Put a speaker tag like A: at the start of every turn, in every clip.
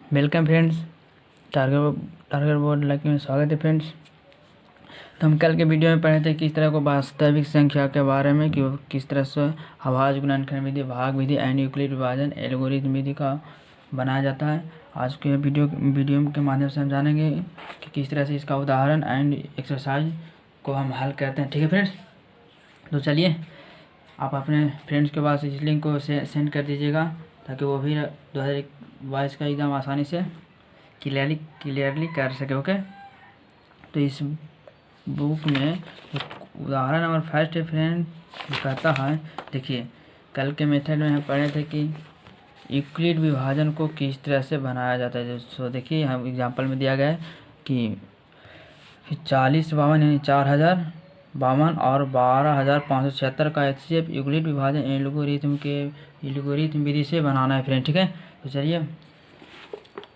A: Welcome friends. Target board like में स्वागत है फ्रेंड्स। तो हम कल के वीडियो में पढ़े थे किस तरह को वास्तविक संख्या के बारे में कि वो किस तरह से अभाज्य गुणनखंड विधि, भाग विधि एंड यूक्लिड विभाजन एल्गोरिथम विधि का बनाया जाता है। आज के वीडियो के माध्यम से हम जानेंगे कि किस तरह से इसका उदाहरण एंड एक्सरसाइज को हम हल करते हैं। ठीक है फ्रेंड्स, तो चलिए आप अपने फ्रेंड्स के पास इस लिंक को सेंड कर दीजिएगा ताकि वो भी 2022 का एग्ज़ाम आसानी से क्लियरली कर सके। ओके, तो इस बुक में उदाहरण नंबर फर्स्ट है फ्रेंड, कहता है, देखिए कल के मेथड में हम पढ़े थे कि यूक्लिड विभाजन को किस तरह से बनाया जाता है। तो देखिए यहाँ एग्जांपल में दिया गया है कि 40 52 यानी 4052 और 12576 का HCF यूक्लिड विभाजन एल्गोरिथम विधि से बनाना है फ्रेंड। ठीक है, तो चलिए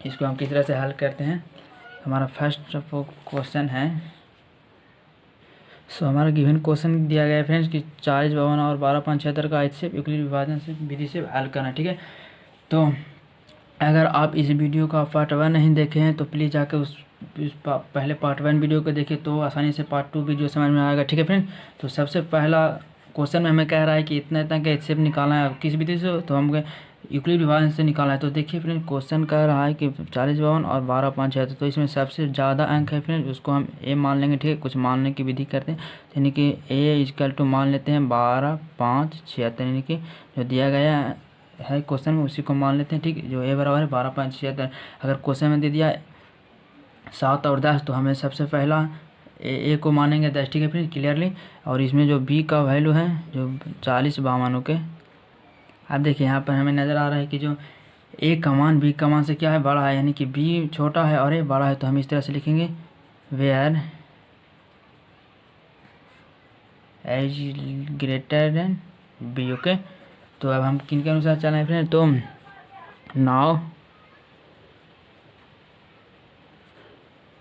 A: इसको हम किस तरह से हल करते हैं। हमारा फर्स्ट क्वेश्चन है, हमारा गिवन क्वेश्चन दिया गया है फ्रेंड्स कि 40 52 और 12576 का HCF यूक्लिड विभाजन से विधि से हल करना। ठीक है, तो अगर आप इस वीडियो का पार्ट 1 नहीं देखे हैं तो प्लीज़ जाकर उस पहले पार्ट 1 वीडियो को देखिए तो आसानी से पार्ट 2 वीडियो समझ में आएगा। ठीक है फ्रेंड, तो सबसे पहला क्वेश्चन में हमें कह रहा है कि इतना का HCF निकालना है किस विधि से, तो हम यूक्लिड विभाजन से निकालना है। तो देखिए फ्रेंड, क्वेश्चन कह रहा है कि 40 52 और 12576, तो इसमें सबसे ज़्यादा अंक है फ्रेंड, उसको हम ए मान लेंगे। ठीक है, कुछ मानने की विधि करते हैं, यानी कि ए इक्वल टू मान लेते हैं 12 5 76, यानी कि जो दिया गया है क्वेश्चन में उसी को मान लेते हैं। ठीक, जो ए बराबर है 12 5 76। अगर क्वेश्चन में दे दिया 7 और 10 तो हमें सबसे पहला ए को मानेंगे 10। ठीक है फिर क्लियरली, और इसमें जो बी का वैल्यू है जो 40 52 के, अब देखिए यहाँ पर हमें नज़र आ रहा है कि जो ए का मान बी का मान से क्या है, बड़ा है, यानी कि बी छोटा है और ए बड़ा है। तो हम इस तरह से लिखेंगे whereas greater than B. Okay, तो अब हम किन के अनुसार चलें फ्रेंड, तो नाउ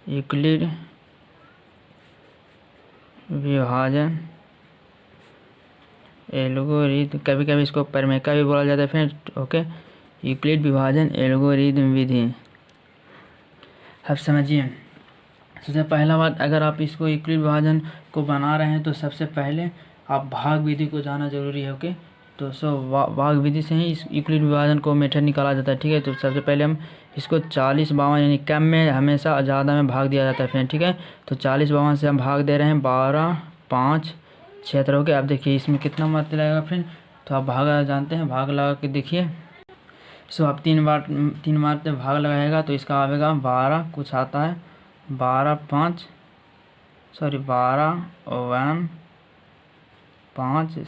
A: यूक्लिड विभाजन एल्गोरिथम, कभी कभी इसको परमेका भी बोला जाता है फ्रेंड। ओके, यूक्लिड विभाजन एल्गोरिथम विधि। अब समझिए, सबसे पहला बात, अगर आप इसको यूक्लिड विभाजन को बना रहे हैं तो सबसे पहले आप भाग विधि को जाना जरूरी है। ओके, तो भाग विधि से ही इस यूक्लिड विभाजन को मेथड निकाला जाता है। ठीक है, तो सबसे पहले हम इसको 40 52 यानी कम में हमेशा ज़्यादा में भाग दिया जाता है फ्रेंड। ठीक है, तो 40 52 से हम भाग दे रहे हैं 12 5 76। ओके, अब देखिए इसमें कितना मात्रा लगेगा फ्रेंड, तो आप भाग जानते हैं, भाग लगा के देखिए। सो आप 3 बार भाग लगाएगा तो इसका आएगा 12, कुछ आता है 12 1 5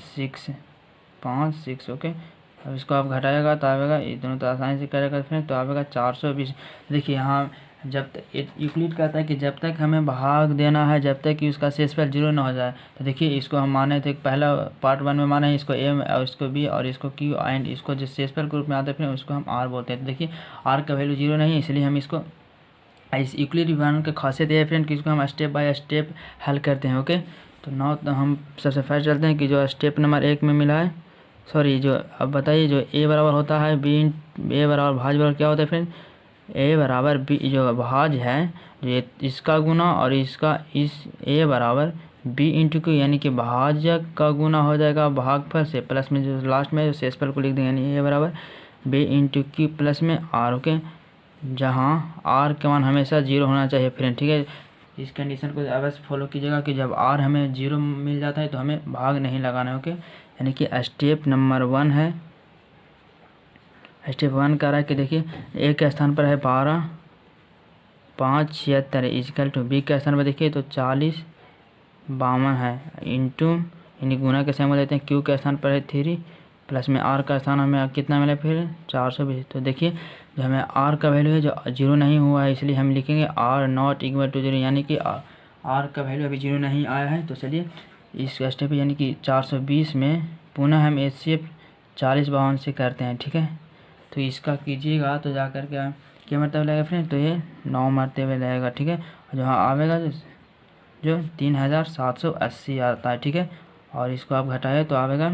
A: 6। ओके, अब इसको आप घटाएगा तो आएगा, ये दोनों तो आसानी से करेगा फिर, तो आएगा 420। देखिए यहाँ जब तक यूक्लिड कहता है कि जब तक हमें भाग देना है जब तक कि उसका शेषफल 0 ना हो जाए। तो देखिए इसको हम माने थे पहला पार्ट 1 में माने हैं इसको ए और इसको बी और इसको क्यू एंड इसको जिस शेषफल के रूप में आता है फिर उसको हम आर बोलते हैं। तो देखिए आर का वैल्यू 0 नहीं है, इसलिए हम इसको इस यूक्लिड विभाजन की खासियत ये है फ्रेंड कि इसको हम स्टेप बाय स्टेप हल करते हैं। ओके, तो नाउ तो हम सबसे फर्स्ट चलते हैं कि जो स्टेप नंबर 1 में मिला है, सॉरी जो अब बताइए जो ए बराबर होता है बी, ए बराबर भाज बराबर क्या होता है फ्रेंड, ए बराबर बी, जो भाज है जो इसका गुना और इसका इस ए बराबर बी इंटू क्यू, यानी कि भाजक का गुना हो जाएगा भागफल से, प्लस में जो लास्ट में जो शेषफल को लिख देंगे, यानी ए बराबर बी इंटू क्यू प्लस में आर। ओके, जहाँ आर का मान हमेशा 0 होना चाहिए फ्रेंड। ठीक है, इस कंडीशन को अवश्य फॉलो कीजिएगा कि जब आर हमें 0 मिल जाता है तो हमें भाग नहीं लगाना है। ओके, यानी कि स्टेप नंबर 1 है, स्टेप 1 कह रहा है कि देखिए ए के स्थान पर है 12 5 76 इक्वल टू बी के स्थान पर देखिए तो 40 52 है इंटू, यानी गुना के सैम लेते हैं, क्यू के स्थान पर है 3 प्लस में आर का स्थान हमें कितना मिला फिर 420। तो देखिए जो हमें आर का वैल्यू है जो 0 नहीं हुआ है, इसलिए हम लिखेंगे आर नॉट इक्वल टू 0, यानी कि आर का वैल्यू अभी 0 नहीं आया है। तो चलिए इस स्टेप यानी कि 420 में पुनः हम HCF 40 52 से करते हैं। ठीक है, तो इसका कीजिएगा तो जा कर क्या मरतबा लगेगा फ्रेंड, तो ये 9 मरतबे लगेगा। ठीक है, जो हाँ आवेगा जो 3780 आता है। ठीक है, और इसको आप घटाए तो आवेगा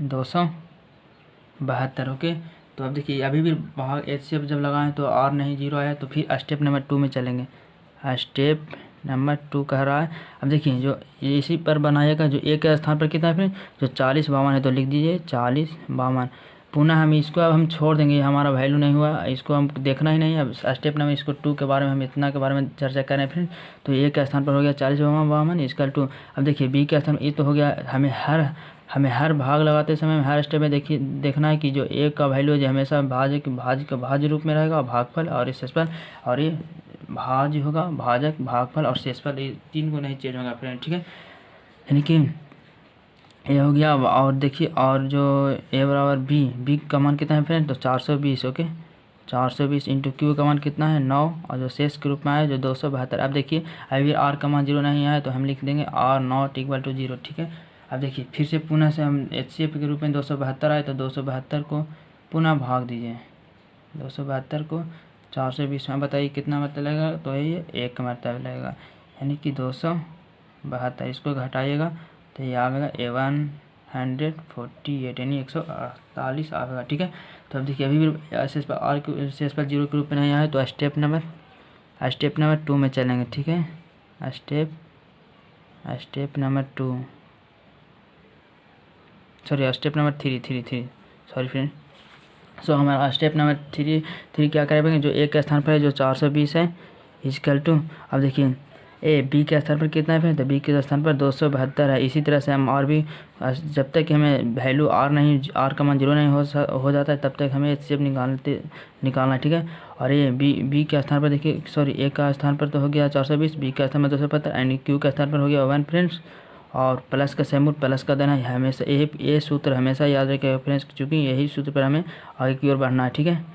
A: 272। ओके, तो अब देखिए अभी भी भाग HCF जब लगाएं तो R नहीं 0 आया, तो फिर स्टेप नंबर 2 में चलेंगे। स्टेप नंबर 2 कह रहा है। अब देखिए जो इसी पर बनाएगा, जो A के स्थान पर कितना है फिर, जो 40 52 है तो लिख दीजिए 40 52। पुनः हम इसको अब हम छोड़ देंगे, हमारा वैल्यू नहीं हुआ, इसको हम देखना ही नहीं है। अब स्टेप नंबर इसको 2 के बारे में हम इतना के बारे में चर्चा कर रहे हैं फ्रेंड। तो A के स्थान पर हो गया 40 52 इसका 2। अब देखिए B के स्थान ये तो हो गया, हमें हर भाग लगाते समय हर स्टेप में देखिए देखना है कि जो A का वैल्यू है जो हमेशा भाज्य रूप में रहेगा, भागफल और शेषफल, और ये भाज्य होगा, भाजक भागफल और शेषफल, ये 3 को नहीं चेंज होगा फ्रेंड, ठीक है। यानी कि ये हो गया। और देखिए और जो A बराबर B का मान कितना है फ्रेंड, तो 420। ओके 420 इंटू Q का मान कितना है 9, और जो शेष के रूप में आया जो 272। अब देखिए अभी R का मान 0 नहीं आया तो हम लिख देंगे R नॉट इक्वल टू 0, ठीक है। अब देखिए फिर से पुनः से हम HCF के रूप में 272 आए तो 272 को पुनः भाग दीजिए, 272 को 420 में बताइए कितना मतलब लगेगा, तो ये 1 का मतलब लगेगा, यानी कि 272। इसको घटाइएगा तो ये आएगा 148, यानी 148 आएगा, ठीक है। तो अब देखिए अभी भी शेष पर 0 के रूप में नहीं आया, तो स्टेप नंबर 2 में चलेंगे, ठीक है। Step number 2 sorry step number 3 sorry friend. So हमारा स्टेप नंबर 3 क्या करेंगे, जो A के स्थान पर है जो 420 है इक्वल टू, अब देखिए B के स्थान पर कितना है फिर, तो B के स्थान पर 272 है। इसी तरह से हम और भी जब तक कि हमें वैल्यू R का मान 0 नहीं हो जाता है तब तक हमें HCF निकालना है, ठीक है। और ये B के स्थान पर देखिए सॉरी A का स्थान पर तो हो गया 420, B का स्थान पर 272 एंड Q का स्थान पर हो गया 1 फ्रेंड्स। और प्लस का सेमूल प्लस का देना है हमेशा, ये सूत्र हमेशा याद रखेगा फ्रेंड्स, क्योंकि यही सूत्र पर हमें आगे की ओर बढ़ना है, ठीक है।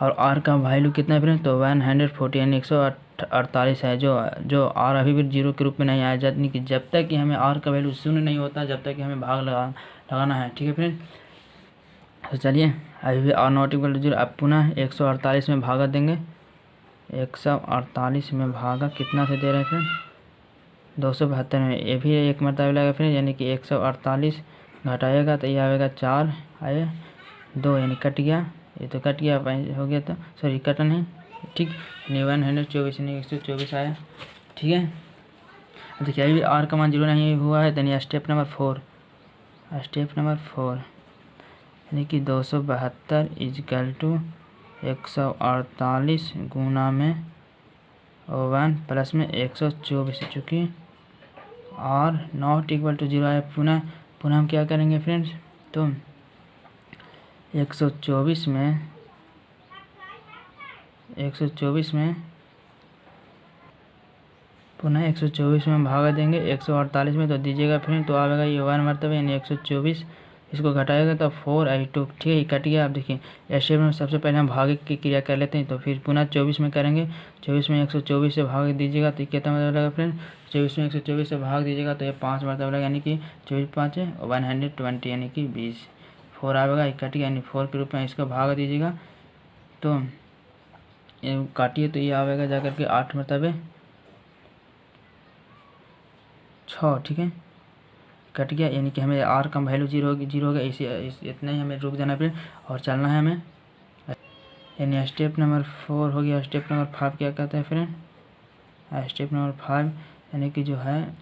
A: और R का वैल्यू कितना है फ्रेंड्स, तो 140 यानी 148 है, जो R अभी भी 0 के रूप में नहीं आया, यानी कि जब तक कि हमें R का वैल्यू 0 नहीं होता जब तक कि हमें भाग लगाना है, ठीक है फ्रेंड। तो चलिए अभी भी R नॉट इक्वल टू 0। अब पुनः 148 में भागा देंगे, 148 में भागा कितना से दे रहे हैं फ्रेंड, 272 में, ये भी एक मरतबा लगेगा फ्रेंड, यानी कि 148 घटाएगा तो ये आएगा 4 आए 2, यानी कट गया, ये तो कट गया हो गया, तो सॉरी कटा नहीं, ठीक, 124 यानी 124 आया, ठीक है। देखिए अभी R का मान 0 नहीं हुआ है, यानी स्टेप नंबर 4 यानी कि 272 इक्वल टू 148 गुना में 1 प्लस में 124, चूँकि R नॉट इक्वल टू 0 है। पुनः हम क्या करेंगे फ्रेंड्स, तो 124 में पुनः 124 में भागा देंगे 148 में, तो दीजिएगा फ्रेंड, तो आएगा ये 1 मरतबा यानी 124, इसको घटाएगा तो 4i2, ठीक है, कट गया। अब देखिए स्टेप में सबसे पहले हम भागे की क्रिया कर लेते हैं, तो फिर पुनः 24 में करेंगे, 24 में 124 से भाग दीजिएगा तो कितना मतलब लगेगा फ्रेंड, 24 में 124 से भाग दीजिएगा तो ये 5 मरतबा लगेगा, यानी कि 24 5 है 120, यानी कि 20, 4 आएगा, कट गया, यानी 4 के रूप में इसको भाग दीजिएगा, तो ये काटिए तो ये आएगा जाकर के 8 मरतबे 6, ठीक है, कट गया, यानी कि हमें R का वैल्यू 0 हो गया। इसे इतना ही हमें रुक जाना फिर और चलना है हमें, यानी स्टेप नंबर 4 हो गया। स्टेप नंबर 5 क्या कहता है फ्रेंड, स्टेप नंबर 5 यानी कि जो है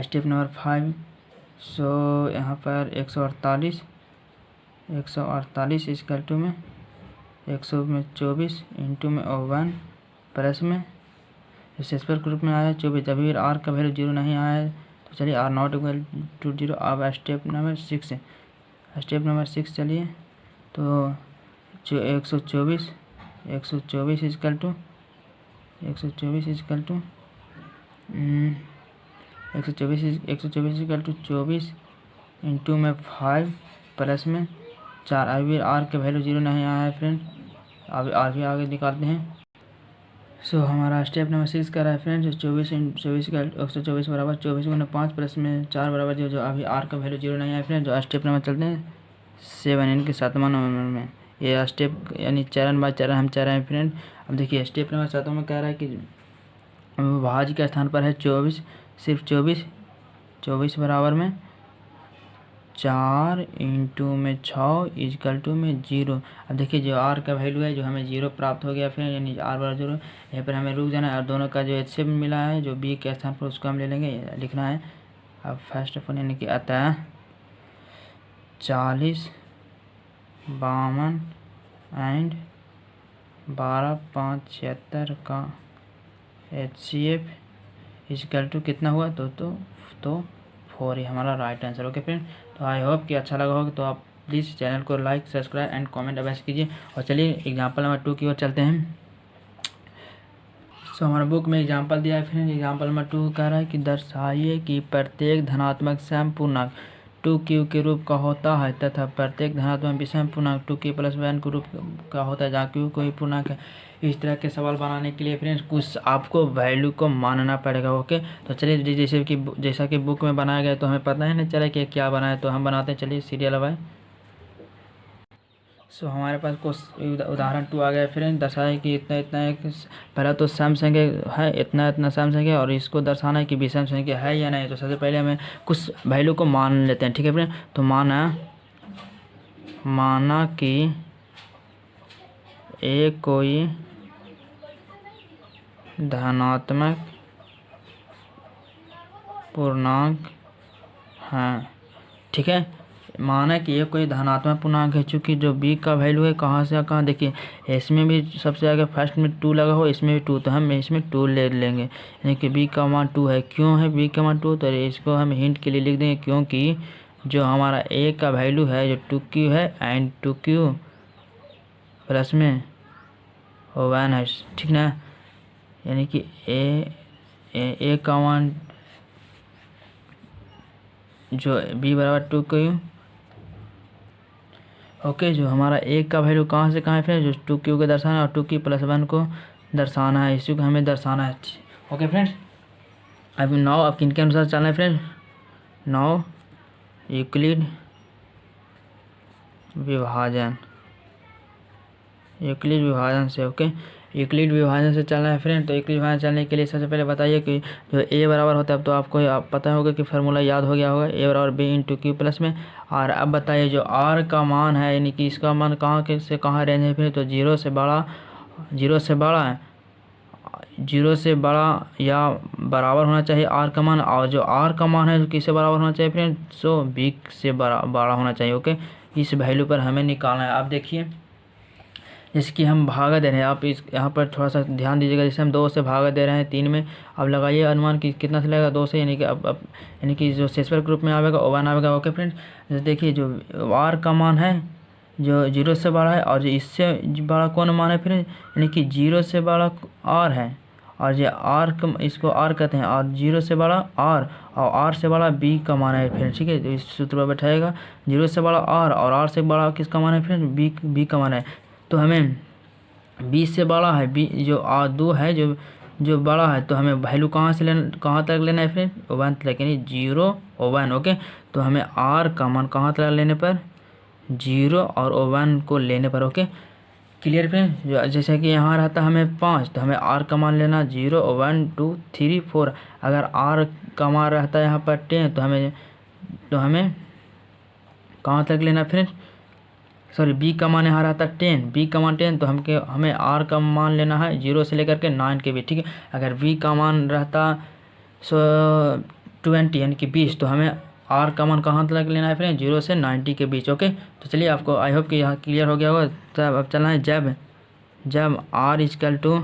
A: स्टेप नंबर 5, सो यहाँ पर 148 इक्वल टू में 124 इंटू में 1 प्लस में शेषफल के रूप में आया 24। अभी R का वैल्यू 0 नहीं आया है, तो चलिए R नॉट इक्वल टू 0। अब स्टेप नंबर 6 चलिए, तो जो 124 equal to 124 equal to 24 into में 5 प्लस में 4। अभी R के वैल्यू 0 नहीं आया है फ्रेंड, अभी R भी आगे निकालते हैं। सो हमारा स्टेप नंबर 6 का रहा है फ्रेंड, जो 24 का 124 बराबर 24 गुना 5 प्लस में 4 बराबर जो अभी R का वैल्यू 0 नहीं आया फ्रेंड। जो स्टेप नंबर चलते हैं 7 यानी कि 7वां नंबर में, ये स्टेप यानी चरण बाय चरण हम चल रहे हैं फ्रेंड। अब देखिए स्टेप नंबर 7 में कह रहा है कि भाज्य के स्थान पर है 24, सिर्फ 24 बराबर में 4 इंटू में 6 इजकल टू में 0। अब देखिए जो आर का वैल्यू है जो हमें 0 प्राप्त हो गया, फिर यानी आर बराबर 0। यहाँ पर हमें रुक जाना है और दोनों का जो HCF मिला है जो बी के स्थान पर उसको हम ले लेंगे, लिखना है। अब फर्स्ट ऑफ ऑल यानी कि अतः 40 52 एंड 12 5 76 का HCF इजकल टू कितना हुआ तो 4 ही हमारा राइट आंसर। ओके फ्रेंड, तो आई होप कि अच्छा लगा होगा, तो आप प्लीज़ चैनल को लाइक सब्सक्राइब एंड कमेंट अवश्य कीजिए। और चलिए एग्जांपल नंबर 2 की ओर चलते हैं। सो हमारा बुक में एग्जांपल दिया है फ्रेंड। एग्जांपल नंबर 2 कह रहा है कि दर्शाइए कि प्रत्येक धनात्मक सम पूर्णांक 2q के रूप का होता है तथा प्रत्येक धनात्मक विषम पूर्णांक 2k + 1 के रूप का होता है जहाँ q कोई पूर्णांक है। इस तरह के सवाल बनाने के लिए फ्रेंड्स कुछ आपको वैल्यू को मानना पड़ेगा। ओके, तो चलिए जैसा कि बुक में बनाया गया तो हमें पता ही नहीं चला कि क्या बनाए, तो हम बनाते हैं। चलिए सीरियल बाय। सो हमारे पास कुछ उदाहरण 2 आ गया फ्रेंड। दर्शाए कि इतना इतना एक पहला तो सम संख्या है, इतना इतना सम संख्या, और इसको दर्शाना है कि विषम संख्या है या नहीं। तो सबसे पहले हमें कुछ वैल्यू को मान लेते हैं, ठीक है फ्रेंड। तो माना कि एक कोई धनात्मक पूर्णांक है, ठीक है। माना कि ये कोई धनात्मक पूर्णांक है, चूँकि जो b का वैल्यू है कहाँ से कहाँ, देखिए इसमें भी सबसे आगे फर्स्ट में 2 लगा हो, इसमें भी 2, तो हम इसमें 2 ले लेंगे, यानी कि b का मान 2 है। क्यों है b का मान 2, तो इसको हम हिंट के लिए लिख देंगे, क्योंकि जो हमारा a का वैल्यू है जो 2q है एंड 2q प्लस में 1 है, ठीक ना। यानी कि a का मान जो b बराबर 2q। ओके, जो हमारा a का वैल्यू कहाँ से कहाँ है फ्रेंड, जो 2q को दर्शाना है और 2q + 1 को दर्शाना है, इसी को हमें दर्शाना है। ओके फ्रेंड्स, अब 9 अब किनके अनुसार चलना है फ्रेंड, 9 यूक्लिड विभाजन से। ओके, यूक्लिड विभाजन से चलना है फ्रेंड। तो यूक्लिड विभाजन चलने के लिए सबसे पहले बताइए कि जो a बराबर होता है, अब तो आपको पता होगा कि फार्मूला याद हो गया होगा, a बराबर b × q प्लस में। और अब बताइए जो r का मान है, यानी कि इसका मान कहाँ के से कहाँ रेंज है फिर, तो 0 से बड़ा या बराबर होना चाहिए r का मान, और जो r का मान है तो किससे बराबर होना चाहिए फ्रेंड, सो b से बड़ा होना चाहिए। ओके, इस वैल्यू पर हमें निकालना है। आप देखिए जैसे कि हम भागा दे रहे हैं, आप इस यहाँ पर थोड़ा सा ध्यान दीजिएगा। जैसे हम 2 से भागा दे रहे हैं 3 में, अब लगाइए अनुमान कि कितना से लगेगा 2 से, यानी कि अब यानी कि जो शेषफल ग्रुप में आवेगा 1 आवेगा। ओके फ्रेंड, जैसे देखिए जो r का मान है जो 0 से बड़ा है, और जो इससे बड़ा कौन मान है फिर, यानी कि 0 से बड़ा r है, और ये r इसको r कहते हैं, और 0 से बड़ा r और r से बड़ा b का मान है फिर, ठीक है। तो इस सूत्र पर बैठाएगा 0 से बड़ा r और r से बड़ा किसका मान है फिर, b का मान है। तो हमें b से बड़ा है, b जो r2 है जो बड़ा है, तो हमें वैल्यू कहाँ तक लेना है फिर, 1 तक, यानी 0 और 1। ओके, तो हमें r का मान कहाँ तक लेने पर, 0 और 1 को लेने पर। Okay, clear friend. जो जैसे कि यहाँ रहता है हमें 5, तो हमें r का मान लेना 0 और 1 2 3 4। अगर r का मान रहता है यहाँ पर 10, तो हमें कहाँ तक लेना फिर, सॉरी b का मान यहाँ रहता है 10, b का मान 10, तो हमें r का मान लेना है 0 से लेकर के 9 के बीच, ठीक है। अगर b का मान रहता 20 यानी कि 20, तो हमें r का मान कहाँ तक लेना है फ्रेंड, 0 से 90 के बीच। ओके, तो चलिए आपको आई होप कि यहाँ क्लियर हो गया होगा। तब अब चलना है जब r इक्वल टू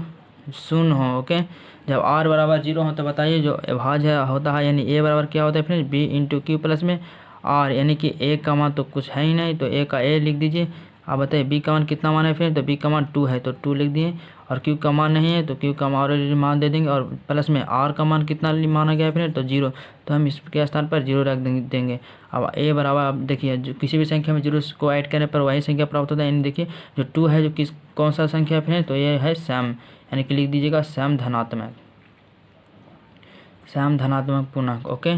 A: 0 हो। ओके, जब r बराबर 0 हो तो बताइए जो अभाज्य होता है, यानी a बराबर क्या होता है फ्रेंड, b × q प्लस में r, यानी कि a का मान तो कुछ है ही नहीं, तो a का a लिख दीजिए। आप बताइए b का मान कितना मान है फिर, तो b का मान 2 है तो 2 लिख दिए, और q का मान नहीं है तो q का मान मान दे देंगे, और प्लस में r का मान कितना माना गया है फिर, तो 0, तो हम इसके स्थान पर 0 रख देंगे। अब a बराबर, आप देखिए जो किसी भी संख्या में 0 को ऐड करने पर वही संख्या प्राप्त होता है। यानी देखिए जो 2 है जो कौन सा संख्या फिर, तो ये है सम, यानी कि लिख दीजिएगा सम धनात्मक पूर्णांक। ओके,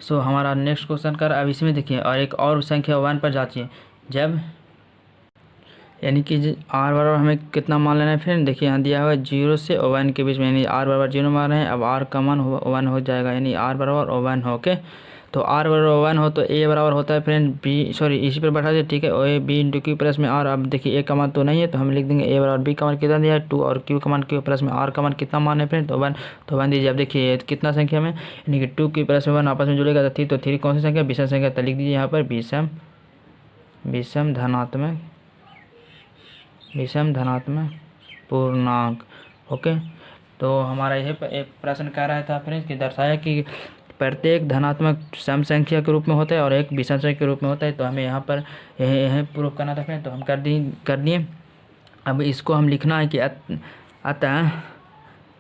A: सो हमारा नेक्स्ट क्वेश्चन कर, अब इसमें देखिए और एक और संख्या 1 पर जांचिए। जब यानी कि r बराबर हमें कितना मान लेना है फिर, देखिए यहाँ दिया हुआ है 0 से 1 के बीच में, यानी r बराबर 0 मान रहे हैं। अब r का मान 1 हो जाएगा, यानी r बराबर 1 हो। ओके, तो आर बराबर 1 हो तो ए बराबर होता है फ्रेंड बी, सॉरी इसी पर बैठा दे, ठीक है। A B into Q plus में आर। अब देखिए ए का मान तो नहीं है तो हम लिख देंगे ए बराबर बी का मान कितना दिया है 2 और क्यू का मान क्यू प्लस में आर का मान कितना मान है फ्रेंड तो 1, तो 1 दीजिए। अब देखिए कितना संख्या में, यानी कि 2 क्यू प्लस में 1 आपस में जुड़ेगा तो 3, तो 3 कौन सी संख्या, विषम संख्या, तो लिख दीजिए यहाँ पर विषम धनात्मक पूर्णांक। ओके, तो हमारा यह प्रश्न कह रहा था फ्रेंड्स कि दर्शाया कि प्रत्येक धनात्मक सम संख्या के रूप में होता है और एक विषम संख्या के रूप में होता है। तो हमें यहाँ पर यह प्रूफ करना था फ्रेंड, तो हम कर दिए। अब इसको हम लिखना है कि अतः,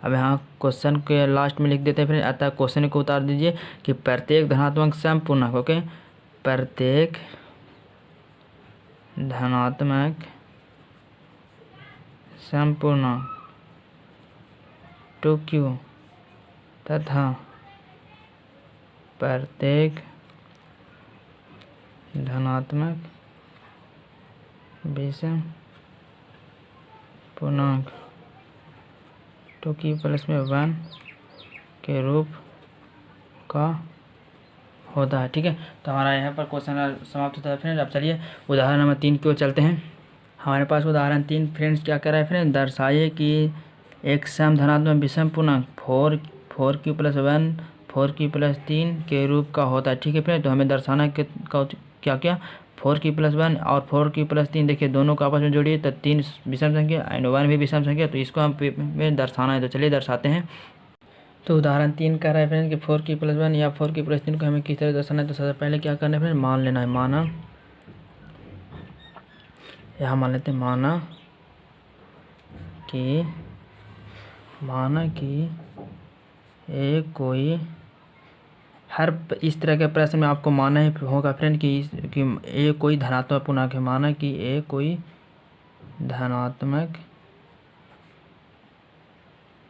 A: अब यहाँ क्वेश्चन के लास्ट में लिख देते हैं फ्रेंड, अतः क्वेश्चन को उतार दीजिए कि प्रत्येक धनात्मक सम पूर्णांक, ओके, प्रत्येक धनात्मक सम पूर्णांक 2q तथा प्रत्येक धनात्मक विषम पूर्णांक 2q प्लस में 1 के रूप का होता है, ठीक है। तो हमारा यहाँ पर क्वेश्चन समाप्त होता है फ्रेंड। अब चलिए उदाहरण नंबर 3 की ओर चलते हैं। हमारे पास उदाहरण 3 फ्रेंड्स क्या कर रहा है फ्रेंड, दर्शाइए कि एक सम धनात्मक विषम पूर्णांक 4q प्लस 1 4q प्लस 3 के रूप का होता है, ठीक है फ्रेंड। तो हमें दर्शाना है क्या 4q प्लस 1 और 4q प्लस 3, देखिए दोनों को आपस में जोड़िए तो 3 विषम संख्या एंड 1 भी विषम संख्या, तो इसको हमें दर्शाना है। तो चलिए दर्शाते हैं। तो उदाहरण 3 कह रहा है फ्रेंड कि 4q प्लस 1 या 4q प्लस 3 को हमें किस तरह दर्शाना है। तो सबसे पहले क्या करना है फ्रेंड, मान लेना है, यहाँ मान लेते हैं माना कि एक कोई, हर इस तरह के प्रश्न में आपको माना ही होगा फ्रेंड कि ए कोई धनात्मक पूर्णांक है। माना कि ए कोई धनात्मक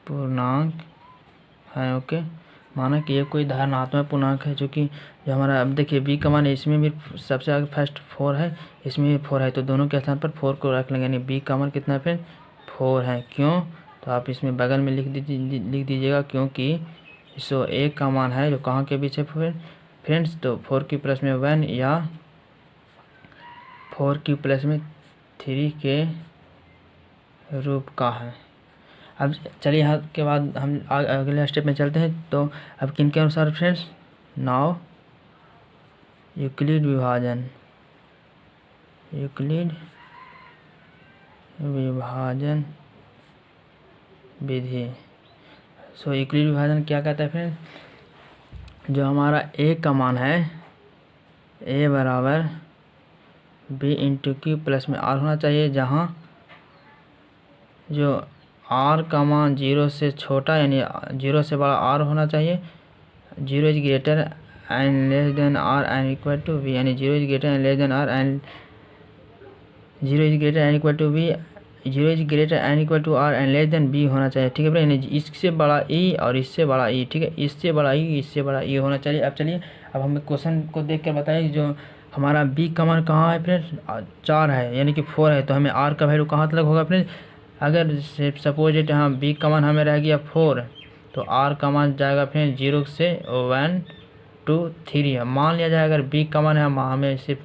A: पूर्णांक है, ओके। माना कि ये कोई धनात्मक पूर्णांक है जो हमारा, अब देखिए बी का मान है, इसमें भी सबसे आगे फर्स्ट 4 है, इसमें भी 4 है, तो दोनों के स्थान पर 4 को रख लेंगे, यानी बी का मान कितना है फिर 4 है। क्यों, तो आप इसमें बगल में लिख दीजिएगा क्योंकि सो ए का मान है जो कहाँ के बीच है फ्रेंड्स, तो 4q प्लस में 1 या 4q प्लस में 3 के रूप का है। अब चलिए यहाँ के बाद हम अगले स्टेप में चलते हैं। तो अब किन के अनुसार फ्रेंड्स, नाउ यूक्लिड विभाजन विधि। सो यूक्लिड विभाजन क्या कहता है फ्रेंड, जो हमारा ए का मान है, ए बराबर बी इंटू क्यू प्लस में आर होना चाहिए, जहाँ जो आर का मान 0 से छोटा यानी 0 से बड़ा आर होना चाहिए, 0 is greater and less than R and equal to B, यानी 0 is greater and less than R and 0 is greater and equal to B, 0 is greater and equal to R and less than B होना चाहिए, ठीक है friend. यानी इससे बड़ा ई और इससे बड़ा ई, ठीक है, इससे बड़ा ई होना चाहिए। अब चलिए, अब हमें क्वेश्चन को देख कर बताइए जो हमारा बी का मान कहाँ है फ्रेंड, 4 है यानी कि 4 है, तो हमें आर का वैल्यू कहाँ तक होगा फ्रेंड, अगर सपोज इट हाँ बी का मान हमें रह गया 4, तो आर का मान जाएगा फ्रेंड 0 से 1 2 3 है। मान लिया जाए अगर बी का मान है, हमें सिर्फ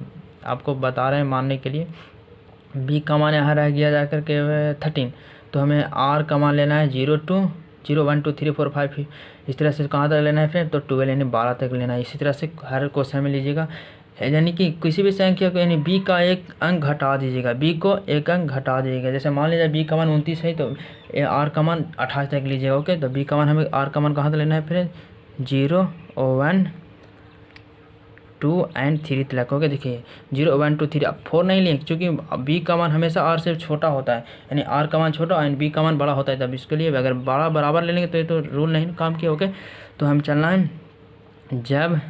A: आपको बता रहे हैं मानने के लिए, बी का मान यहाँ रह गया जाकर के 13, तो हमें आर का मान लेना है 0 2 0 1 2 3 4 5, इस तरह से कहाँ तक लेना है फ्रेंड, तो 12 यानी 12 तक लेना है। इसी तरह से हर क्वेश्चन में लीजिएगा, यानी कि किसी भी संख्या को, यानी बी का एक अंक घटा दीजिएगा, बी को एक अंक घटा दीजिएगा। जैसे मान लीजिए बी का मान 29 है तो आर का मान 28 तक लीजिएगा, ओके। तो बी का मान हमें आर का मान कहाँ तक लेना है फिर 0 1 2 एंड 3 तक, ओके। देखिए 0 1 2 3, अब 4 नहीं लेंगे क्योंकि बी का मान हमेशा आर से छोटा होता है, यानी आर का मान छोटा एंड बी का मान बड़ा होता है, तब इसके लिए अगर बड़ा बराबर ले लेंगे तो ये तो रूल नहीं काम किया, ओके। तो हम चलना है जब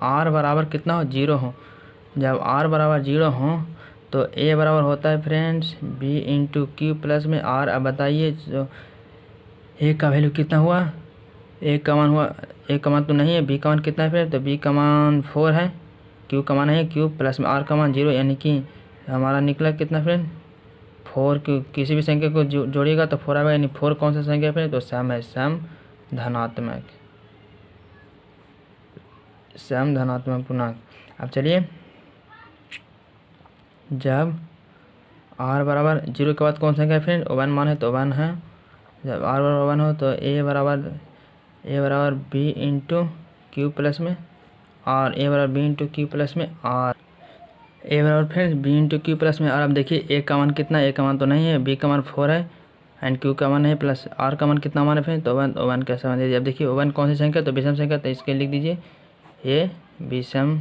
A: आर बराबर कितना हो 0 हो, जब आर बराबर 0 हो तो ए बराबर होता है friends B into Q plus में आर। अब बताइए जो ए का वैल्यू कितना हुआ, ए का मान हुआ, ए का मान तो नहीं है, बी का मान कितना है फिर, तो बी का मान 4 है, क्यू का मान है क्यू प्लस में आर का मान 0, यानी कि हमारा निकला कितना फ्रेंड 4। क्यू किसी भी संख्या को जोड़िएगा तो 4 आएगा, यानी 4 कौन सा संख्या फ्रेंड, तो सम है, सम धनात्मक सम धनात्मक पूर्णांक। अब चलिए, जब r बराबर 0 के बाद कौन सा संख्या है फ्रेंड, 1 मान है तो 1 है। जब r बराबर 1 हो तो a बराबर b इंटू क्यू प्लस में r, a बराबर b इंटू क्यू प्लस में r, a बराबर friend b into Q plus में r। अब देखिए a का मान कितना, a का मान तो नहीं है, b का मान 4 है एंड q का मान है प्लस r का मान कितना मान है फ्रेंड, तो 1 कैसा मान दीजिए। अब देखिए 1 कौन सी संख्या, तो विषम संख्या, तो इसके लिख दीजिए ये विषम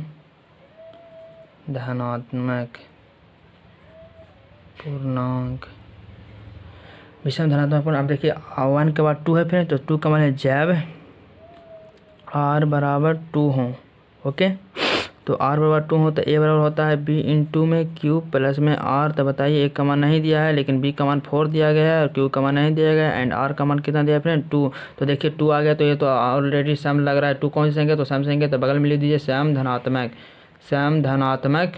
A: धनात्मक पूर्णांक, विषम धनात्मक पूर्णांक। अब देखिए 1 के बाद 2 है फ्रेंड, तो 2 का मान है जब r बराबर 2 हो। ओके, तो r बराबर 2 हो तो a बराबर होता है b इंटू में q प्लस में r। तो बताइए, a का मान नहीं दिया है लेकिन b का मान 4 दिया गया है और q का मान नहीं दिया गया है एंड r का मान कितना दिया है फ्रेंड, 2। तो देखिए 2 आ गया, तो ये तो ऑलरेडी सम लग रहा है। 2 कौन सी संख्या, तो सम संख्या, तो बगल में लिख दीजिए सम धनात्मक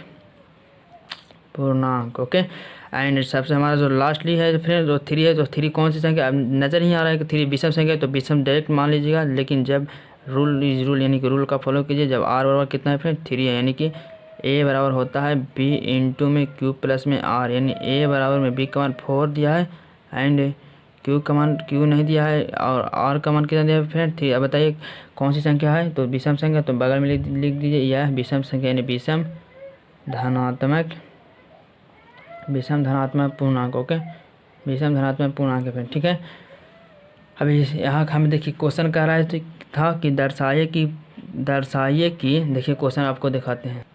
A: पूर्णांक। ओके, एंड सबसे हमारा जो लास्टली है फ्रेंड जो 3 है, तो 3 कौन सी संख्या, अब नज़र नहीं आ रहा है कि 3 विषम संख्या है, तो विषम डायरेक्ट मान लीजिएगा। लेकिन जब रूल इज रूल यानी कि रूल का फॉलो कीजिए, जब r बराबर कितना है फ्रेंड 3 है, यानी कि a बराबर होता है b इंटू में q प्लस में r, यानी a बराबर में b का मान 4 दिया है एंड q का मान q नहीं दिया है और r का मान कितना दिया है फ्रेंड 3। अब बताइए कौन सी संख्या है, तो विषम संख्या, तो बगल में लिख दीजिए यह विषम संख्या यानी विषम धनात्मक पूर्णांक। ओके, विषम धनात्मक पूर्णांक है फ्रेंड, ठीक है। अभी यहाँ हमें देखिए क्वेश्चन कह रहा है था कि दर्शाइए कि देखिए क्वेश्चन आपको दिखाते हैं,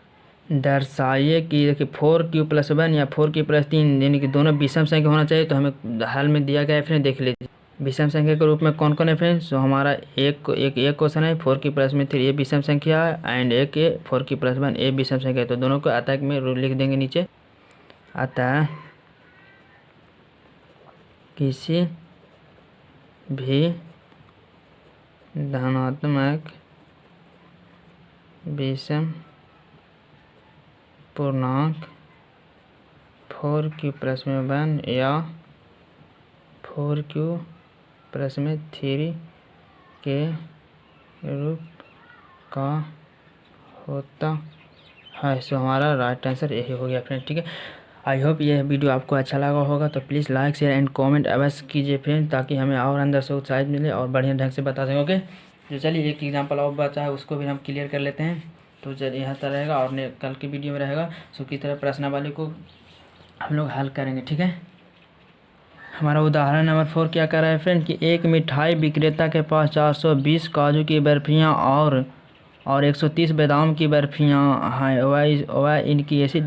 A: दर्शाइए कि देखिए 4q प्लस 1 या 4q प्लस 3 यानी कि दोनों विषम संख्या होना चाहिए। तो हमें हल में दिया गया है फ्रेंड, देख लीजिए विषम संख्या के रूप में कौन कौन है फ्रेंड्स। तो हमारा एक क्वेश्चन है 4q प्लस में 3 ये विषम संख्या है एंड एक 4q प्लस 1 ये विषम संख्या है। तो दोनों को अतः में लिख देंगे नीचे, अतः किसी भी धनात्मक विषम पूर्णांक 4q प्लस में 1 या 4q प्लस में 3 के रूप का होता है। सो हमारा राइट आंसर यही हो गया फ्रेंड, ठीक है। आई होप यह वीडियो आपको अच्छा लगा होगा, तो please like share and comment अवश्य कीजिए फ्रेंड, ताकि हमें और अंदर से उत्साहित मिले और बढ़िया ढंग से बता सकें। ओके, तो चलिए एक एग्जांपल और बचा है उसको भी हम क्लियर कर लेते हैं। तो चलिए यहाँ तक रहेगा और कल की वीडियो में रहेगा सो किस तरह प्रश्नावली को हम लोग हल करेंगे, ठीक है। हमारा उदाहरण नंबर 4 क्या कर रहा है फ्रेंड कि एक मिठाई विक्रेता के पास 420 काजू की बर्फियाँ और 130 बादाम की बर्फियाँ हैं। वह इनकी ऐसी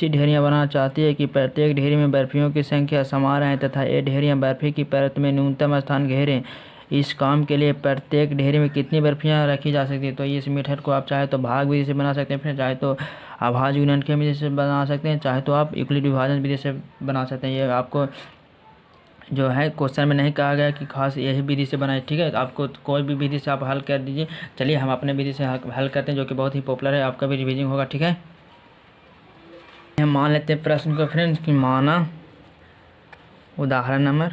A: ढेरियाँ बनाना चाहती है कि प्रत्येक ढेरी में बर्फियों की संख्या समान रहे तथा ये ढेरियाँ बर्फी की परत में न्यूनतम स्थान घेरें। इस काम के लिए प्रत्येक ढेरी में कितनी बर्फियाँ रखी जा सकती है। तो इस मेथड को आप चाहे तो भाग विधि से बना सकते हैं फिर, चाहे तो अभाज्य गुणनखंड विधि से बना सकते हैं, चाहे तो आप यूक्लिड विभाजन विधि से बना सकते हैं। ये आपको जो है क्वेश्चन में नहीं कहा गया कि खास यही विधि से बनाए, ठीक है। तो आपको कोई भी विधि से आप हल कर दीजिए। चलिए हम अपने विधि से हल करते हैं जो कि बहुत ही पॉपुलर है, आपका भी रिवीजिंग होगा, ठीक है। हम मान लेते हैं प्रश्न को फ्रेंड्स कि माना उदाहरण नंबर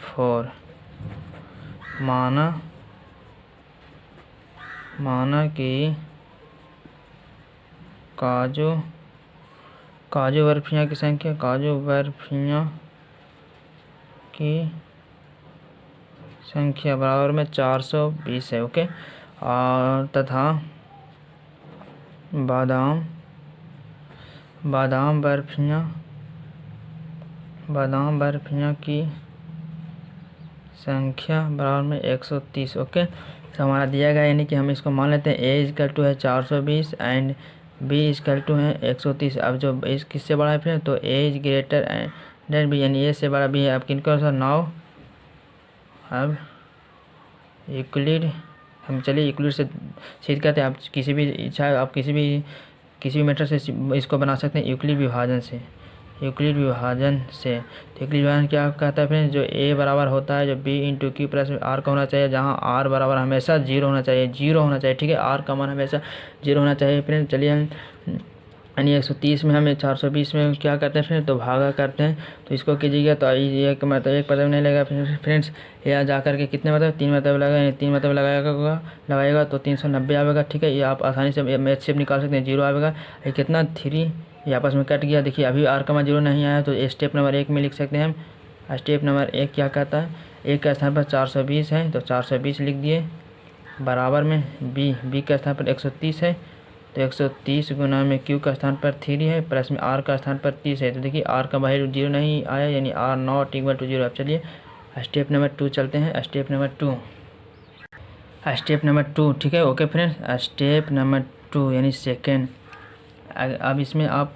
A: 4 माना कि काजू बर्फियाँ की संख्या बराबर में 420 है। ओके, और तथा बादाम बर्फियाँ की संख्या बराबर में 130। ओके, तो हमारा दिया गया यानी कि हम इसको मान लेते हैं a इक्वल टू है 420 एंड b इक्वल टू है 130। अब जो a किससे बड़ा है फिर, तो a is greater than b यानी a से बड़ा b है। अब किनको अनुसार नाउ अब यूक्लिड हम चलिए यूक्लिड से सिद्ध करते हैं। आप किसी भी इच्छा आप किसी भी मेथड से इसको बना सकते हैं यूक्लिड विभाजन से। तो यूक्लिड विभाजन क्या कहता है फ्रेंड्स, जो a बराबर होता है जो b into Q plus r का होना चाहिए, जहाँ r बराबर हमेशा 0 होना चाहिए, ठीक है। r का मान हमेशा 0 होना चाहिए फ्रेंड्स। चलिए हम यानी 130 में हमें 420 में क्या करते हैं फ्रेंड्स, तो भागा करते हैं। तो इसको कीजिएगा तो एक मतलब एक मतलब नहीं लगेगा फ्रेंड्स, यहाँ जा करके कितने मतलब 3 मतलब लगा, यानी 3 मतलब लगाएगा तो 390 आएगा। ठीक है, ये आप आसानी से मैथ शेप निकाल सकते हैं। 0 आएगा, ये कितना 3, ये आपस में कट गया। देखिए अभी r का 0 नहीं आया, तो स्टेप नंबर 1 में लिख सकते हैं हम। स्टेप नंबर 1 क्या कहता है, 1 के स्थान पर 420 है तो 420 लिख दिए, बराबर में b के स्थान पर 130 है तो 130 गुना में q का स्थान पर 3 है, प्लस में r का स्थान पर 30 है। तो देखिए r का वैल्यू 0 नहीं आया, यानी r नॉट इक्वल टू 0। अब चलिए स्टेप नंबर 2 चलते हैं। स्टेप नंबर 2, ठीक है, ओके फ्रेंड्स। स्टेप नंबर 2 यानी सेकेंड। अब इसमें आप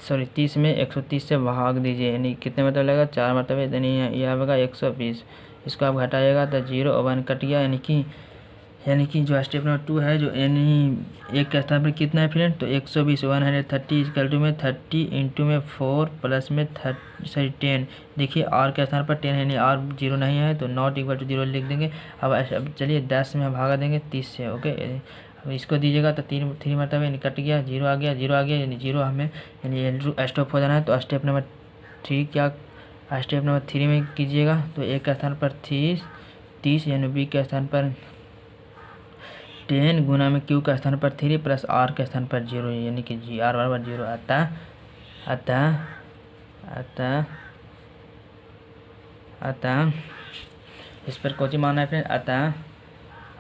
A: 30 में 130 से भाग दीजिए, यानी कितने मतलब लगेगा 4 मतलब, यानी ये आएगा 120। इसको आप घटाइएगा तो 0 और 1 कट गया, यानी कि जो स्टेप नंबर 2 है, जो यानी 1 के स्थान पर कितना है फ्रेंड, तो 120 130 इक्वल टू में 30 इंटू में 4 प्लस में 10। देखिए r के स्थान पर 10 है, यानी r 0 नहीं है तो नॉट इक्वल टू 0 लिख देंगे। अब चलिए 10 में भागा देंगे 30 से, ओके। अब इसको दीजिएगा तो 3 मतलब यानी कट गया, 0 आ गया यानी 0 हमें यानी स्टॉप हो जाना है। तो स्टेप नंबर 3 में कीजिएगा तो 1 के स्थान पर 30 यानी b के स्थान पर 10 गुना में q का स्थान पर 3 प्लस r के स्थान पर 0, यानी कि r बराबर 0 अतः इस पर कोची माना है फ्रेंड।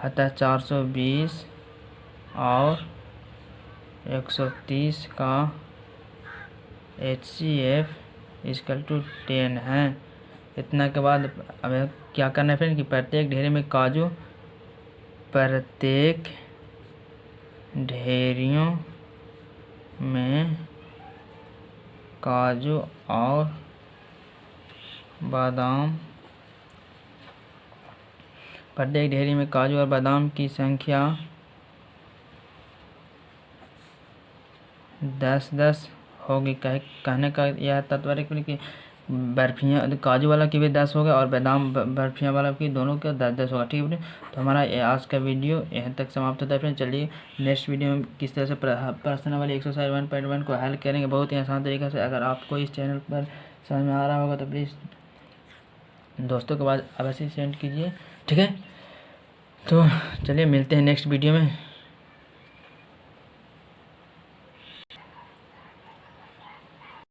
A: अतः 420 और 130 का HCF इक्वल टू 10 है। इतना के बाद अब क्या करना है फ्रेंड कि प्रत्येक ढेरियों में काजू और बादाम की संख्या 10-10 होगी। कहने का यह तात्पर्य कि बर्फियाँ काजू वाला की भी 10 होगा और बादाम बर्फियाँ वाला की दोनों का 10-10 होगा, ठीक है। तो हमारा आज का वीडियो यहाँ तक समाप्त होता है फ्रेंड। चलिए नेक्स्ट वीडियो में किस तरह से प्रश्न वाले एक्सरसाइज 1.1 को हल करेंगे बहुत ही आसान तरीके से। अगर आपको इस चैनल पर समझ में आ रहा होगा तो प्लीज़ दोस्तों के बाद अवश्य सेंड कीजिए, ठीक है। तो चलिए मिलते हैं नेक्स्ट वीडियो में।